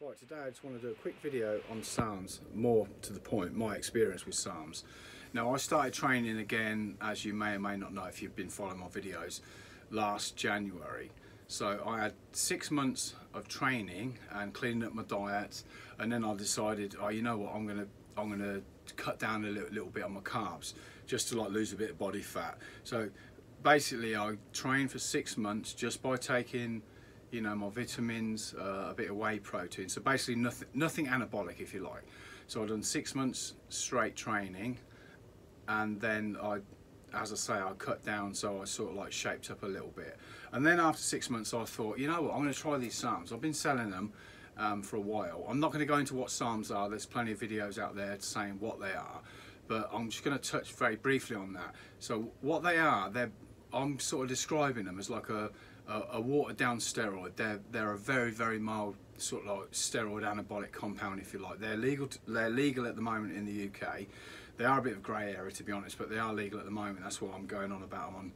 Right, today I just want to do a quick video on SARMS, more to the point, my experience with SARMS. Now I started training again, as you may or may not know if you've been following my videos, last January. So I had 6 months of training and cleaning up my diet, and then I decided, oh, you know what, I'm gonna cut down a little bit on my carbs, just to like lose a bit of body fat. So basically I trained for 6 months just by taking, you know, my vitamins, a bit of whey protein, so basically nothing anabolic, if you like. So I've done 6 months straight training, and then as I say, I cut down, so I sort of like shaped up a little bit. And then after 6 months I thought, you know what, I'm going to try these SARMS. I've been selling them for a while. I'm not going to go into what SARMS are, there's plenty of videos out there saying what they are, but I'm just going to touch very briefly on that. So what they are, I'm sort of describing them as like a watered down steroid. They're a very mild sort of like steroid anabolic compound, if you like. They're legal at the moment in the UK. They are a bit of a grey area, to be honest, but they are legal at the moment. That's what I'm going on about them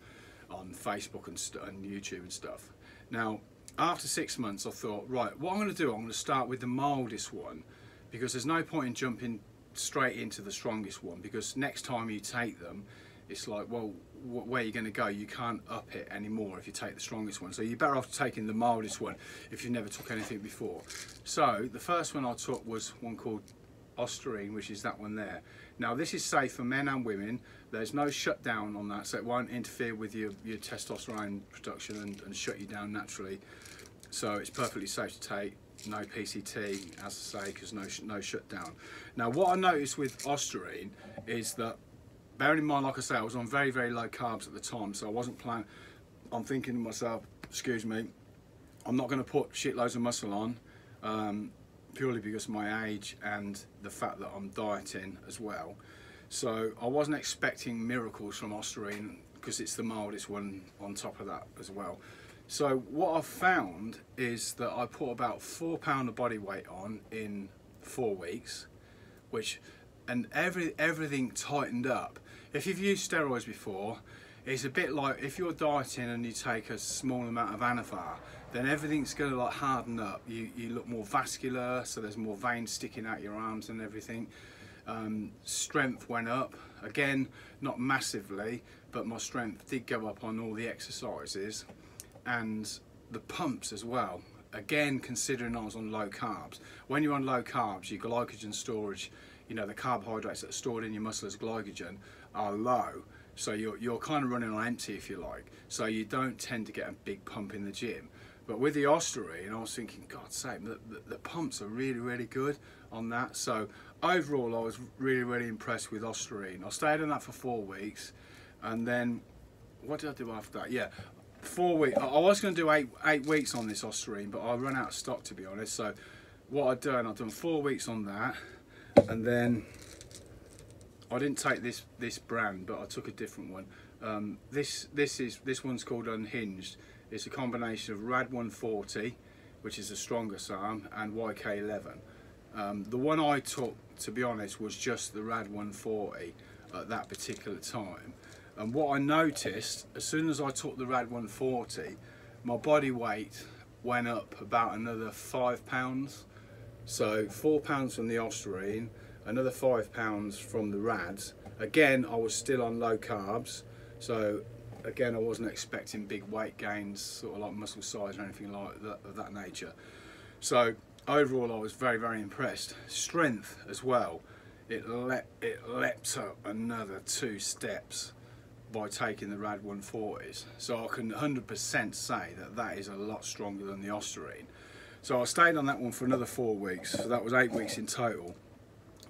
on Facebook and YouTube and stuff. Now after 6 months I thought, right, what I'm going to do, I'm going to start with the mildest one, because there's no point in jumping straight into the strongest one, because next time you take them it's like, well, where are you going to go? You can't up it anymore if you take the strongest one. So you're better off taking the mildest one if you never took anything before. So the first one I took was one called Ostarine, which is that one there. Now this is safe for men and women. There's no shutdown on that, so it won't interfere with your testosterone production and shut you down naturally. So it's perfectly safe to take. No PCT, as I say, because no shutdown. Now what I noticed with Ostarine is that, bearing in mind, like I say, I was on very low carbs at the time, so I wasn't planning. I'm thinking to myself, excuse me, I'm not going to put shitloads of muscle on, purely because of my age and the fact that I'm dieting as well. So I wasn't expecting miracles from Ostarine, because it's the mildest one on top of that as well. So what I've found is that I put about 4 pounds of body weight on in 4 weeks, and everything tightened up. If you've used steroids before, it's a bit like if you're dieting and you take a small amount of Anavar, then everything's going to like harden up. You look more vascular, so there's more veins sticking out your arms and everything. Strength went up, again, not massively, but my strength did go up on all the exercises, and the pumps as well. Again, considering I was on low carbs. When you're on low carbs, your glycogen storage, you know, the carbohydrates that are stored in your muscle as glycogen are low, so you're kind of running on empty, if you like, so you don't tend to get a big pump in the gym. But with the Ostarine, I was thinking, God's sake, the pumps are really good on that. So overall I was really impressed with Ostarine. I stayed on that for 4 weeks, and then what did I do after that? Yeah, 4 weeks. I was going to do eight weeks on this Ostarine, but I ran out of stock, to be honest. So what I've done 4 weeks on that, and then I didn't take this brand, but I took a different one. This one's called Unhinged. It's a combination of Rad 140, which is a stronger SARM, and YK11. The one I took, to be honest, was just the Rad 140 at that particular time. And what I noticed, as soon as I took the Rad 140, my body weight went up about another 5 pounds. So 4 pounds from the Ostarine, another 5 pounds from the Rads. Again, I was still on low carbs, so again I wasn't expecting big weight gains, sort of like muscle size or anything like that of that nature. So overall I was very impressed. Strength as well, it leapt up another 2 steps by taking the Rad 140s. So I can 100% say that is a lot stronger than the Ostarine. So I stayed on that one for another 4 weeks, so that was 8 weeks in total.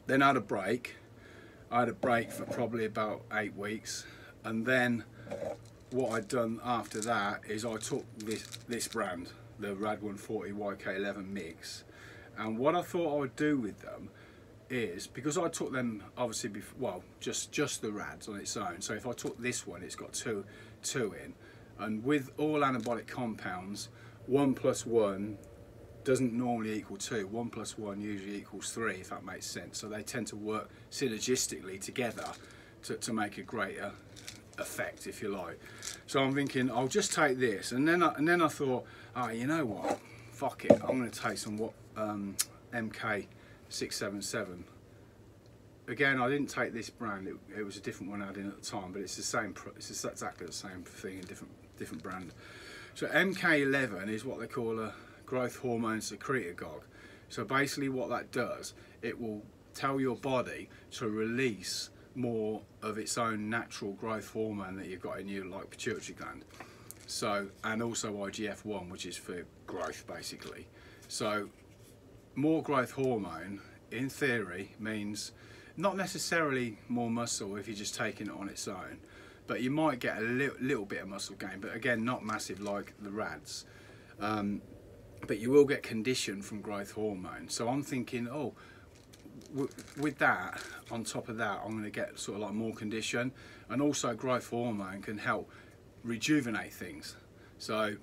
Then I had a break. I had a break for probably about 8 weeks, and then what I'd done after that is I took this brand, the Rad 140 YK11 mix, and what I thought I would do with them is, because I took them obviously before, well, just the Rads on its own, so if I took this one, it's got two in, and with all anabolic compounds, 1 + 1 doesn't normally equal 2. 1 + 1 usually equals 3, if that makes sense. So they tend to work synergistically together to make a greater effect, if you like. So I'm thinking, I'll just take this, and then I thought, oh, you know what, fuck it, I'm going to take some MK677. Again, I didn't take this brand, it was a different one I had in at the time, but it's the same, it's exactly the same thing in different brand. So MK11 is what they call a growth hormone secretagogue. So basically what that does, it will tell your body to release more of its own natural growth hormone that you've got in you, like pituitary gland. So, and also IGF-1, which is for growth basically. So more growth hormone in theory means not necessarily more muscle if you're just taking it on its own, but you might get a little bit of muscle gain, but again not massive like the rads. But you will get condition from growth hormone. So I'm thinking, oh, with that, on top of that, I'm going to get sort of like more condition, and also growth hormone can help rejuvenate things. So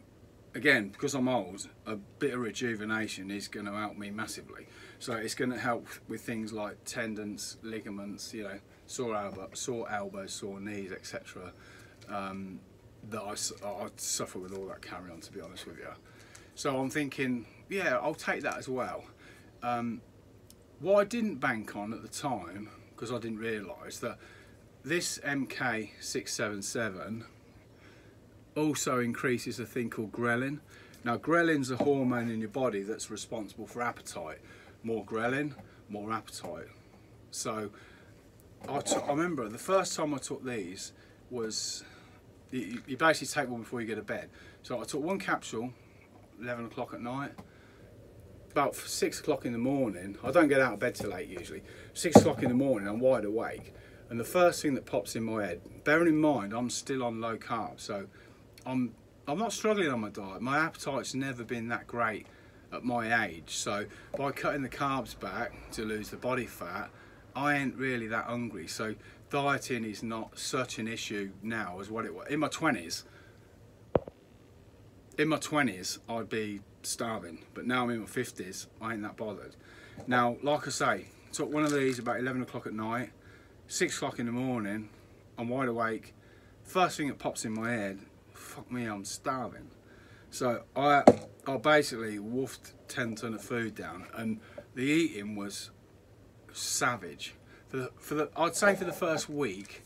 again, because I'm old, a bit of rejuvenation is going to help me massively. So it's going to help with things like tendons, ligaments, you know, sore elbows, sore knees, etc. That I suffer with all that carry on, to be honest with you. So I'm thinking, yeah, I'll take that as well. What I didn't bank on at the time, because I didn't realise that this MK677 also increases a thing called ghrelin. Now ghrelin's a hormone in your body that's responsible for appetite. More ghrelin, more appetite. So I remember the first time I took these was, you basically take one before you go to bed. So I took one capsule, 11 o'clock at night. About 6 o'clock in the morning, I don't get out of bed till 8 usually, 6 o'clock in the morning I'm wide awake, and the first thing that pops in my head, bearing in mind I'm still on low carb, so I'm not struggling on my diet. My appetite's never been that great at my age, so by cutting the carbs back to lose the body fat, I ain't really that hungry. So dieting is not such an issue now as what it was in my 20s. In my 20s I'd be starving, but now I'm in my 50s, I ain't that bothered. Now, like I say, took one of these about 11 o'clock at night, 6 o'clock in the morning, I'm wide awake, first thing that pops in my head, fuck me, I'm starving. So I basically wolfed 10 ton of food down, and the eating was savage. I'd say for the first week,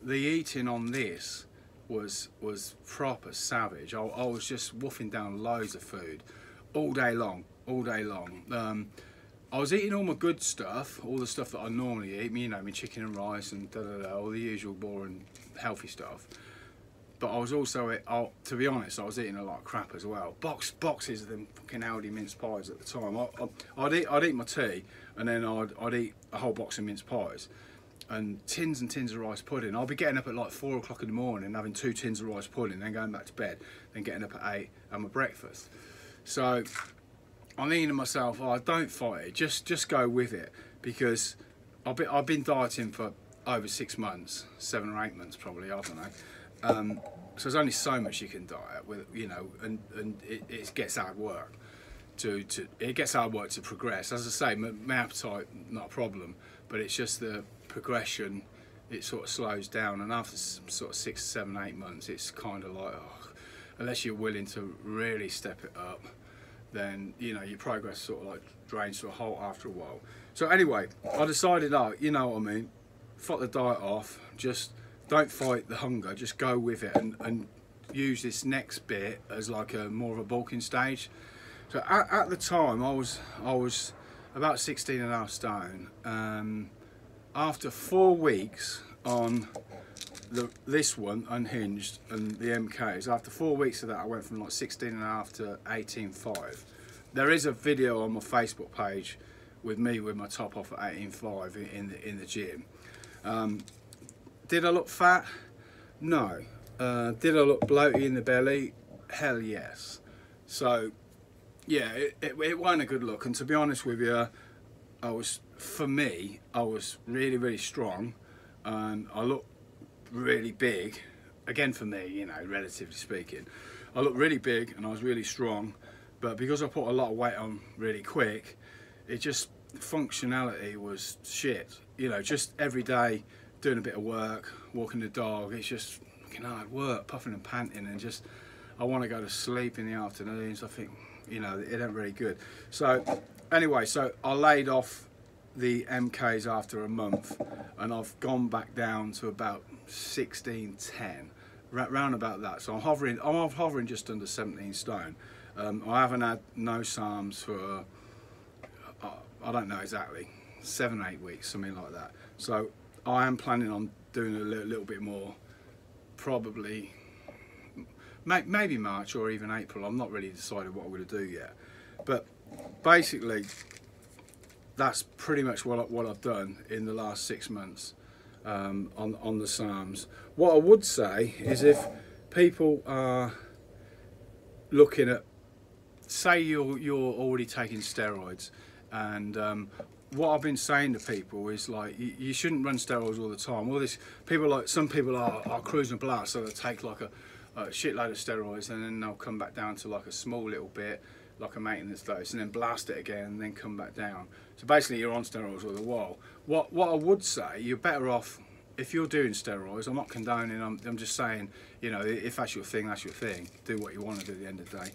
the eating on this was proper savage. I was just woofing down loads of food all day long. I was eating all my good stuff, all the stuff that I normally eat, you know, my chicken and rice and all the usual boring healthy stuff. But I was also, to be honest, I was eating a lot of crap as well. Boxes of them fucking Aldi mince pies at the time. I'd eat my tea, and then I'd eat a whole box of mince pies. And tins of rice pudding. I'll be getting up at like 4 o'clock in the morning, having 2 tins of rice pudding, then going back to bed, then getting up at 8 and my breakfast. So I'm thinking to myself, oh, don't fight it, just go with it, because I've been dieting for over 6 months, 7 or 8 months probably, I don't know. So there's only so much you can diet with, you know, and it gets hard work to progress. As I say, my appetite not a problem, but it's just the progression, it sort of slows down, and after sort of 6, 7, 8 months, it's kind of like, oh, unless you're willing to really step it up, then, you know, your progress sort of like drains to a halt after a while. So anyway, I decided, oh, you know what I mean, fuck the diet off, just don't fight the hunger, just go with it, and use this next bit as like a more of a bulking stage. So at the time I was about 16.5 stone. After 4 weeks on this one, Unhinged, and the MKs, after 4 weeks of that, I went from like 16.5 to 18.5. There is a video on my Facebook page with me with my top off at 18.5 in the gym. Did I look fat? No. Did I look bloaty in the belly? Hell yes. So yeah, it wasn't a good look, and to be honest with you, for me, I was really strong, and I looked really big. Again, for me, you know, relatively speaking, I looked really big and I was really strong, but because I put a lot of weight on really quick, it just, functionality was shit. You know, just every day doing a bit of work, walking the dog, it's just fucking hard work, puffing and panting, and just, I want to go to sleep in the afternoons. I think, you know, it ain't really good. So anyway, so I laid off the MKs after a month, and I've gone back down to about 1610, round about that. So I'm hovering just under 17 stone. I haven't had no SARMS for I don't know exactly, 7-8 weeks, something like that. So I am planning on doing a little bit more, probably maybe March or even April. I'm not really decided what I'm going to do yet, but basically that's pretty much what I've done in the last 6 months on the SARMS. What I would say is, if people are looking at, say you're already taking steroids, and what I've been saying to people is, like, you shouldn't run steroids all the time. Well, some people are cruising blast, so they take like a shitload of steroids, and then they'll come back down to like a small little bit, like a maintenance dose, and then blast it again and then come back down. So basically you're on steroids all the while. What I would say, you're better off, if you're doing steroids, I'm not condoning, I'm just saying, you know, if that's your thing, that's your thing. Do what you want to do at the end of the day.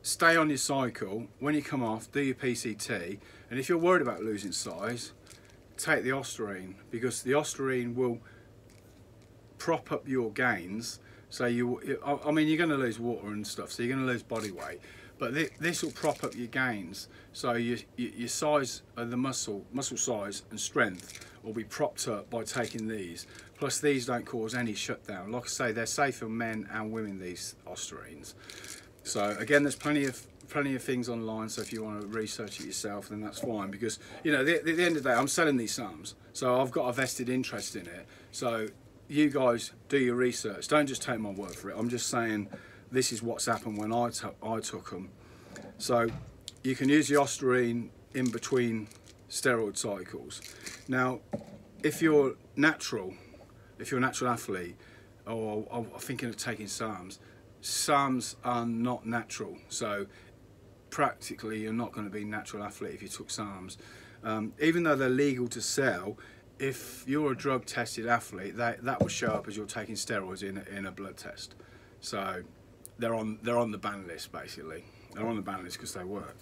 Stay on your cycle. When you come off, do your PCT, and if you're worried about losing size, take the Ostarine, because the Ostarine will prop up your gains. So I mean, you're going to lose water and stuff, so you're going to lose body weight, but this will prop up your gains. So your size of the muscle size and strength will be propped up by taking these. Plus, these don't cause any shutdown. Like I say, they're safe for men and women, these Ostarines. So again, there's plenty of things online, so if you want to research it yourself, then that's fine, because, you know, at the end of the day, I'm selling these SARMS, so I've got a vested interest in it. So you guys do your research, don't just take my word for it. I'm just saying this is what's happened when I took them. So you can use the Ostarine in between steroid cycles. Now, if you're a natural athlete, or are thinking of taking SARMS are not natural, so practically you're not going to be a natural athlete if you took SARMS. Even though they're legal to sell, if you're a drug tested athlete, that will show up as you're taking steroids in a blood test. So they're on the ban list, basically. They're on the ban list because they work.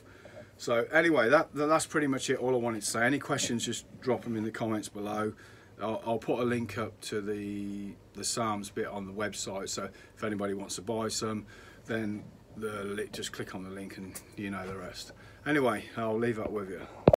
So anyway, that's pretty much it, all I wanted to say. Any questions, just drop them in the comments below. I'll put a link up to the SARMS bit on the website, so if anybody wants to buy some, then just click on the link and you know the rest. Anyway, I'll leave that with you.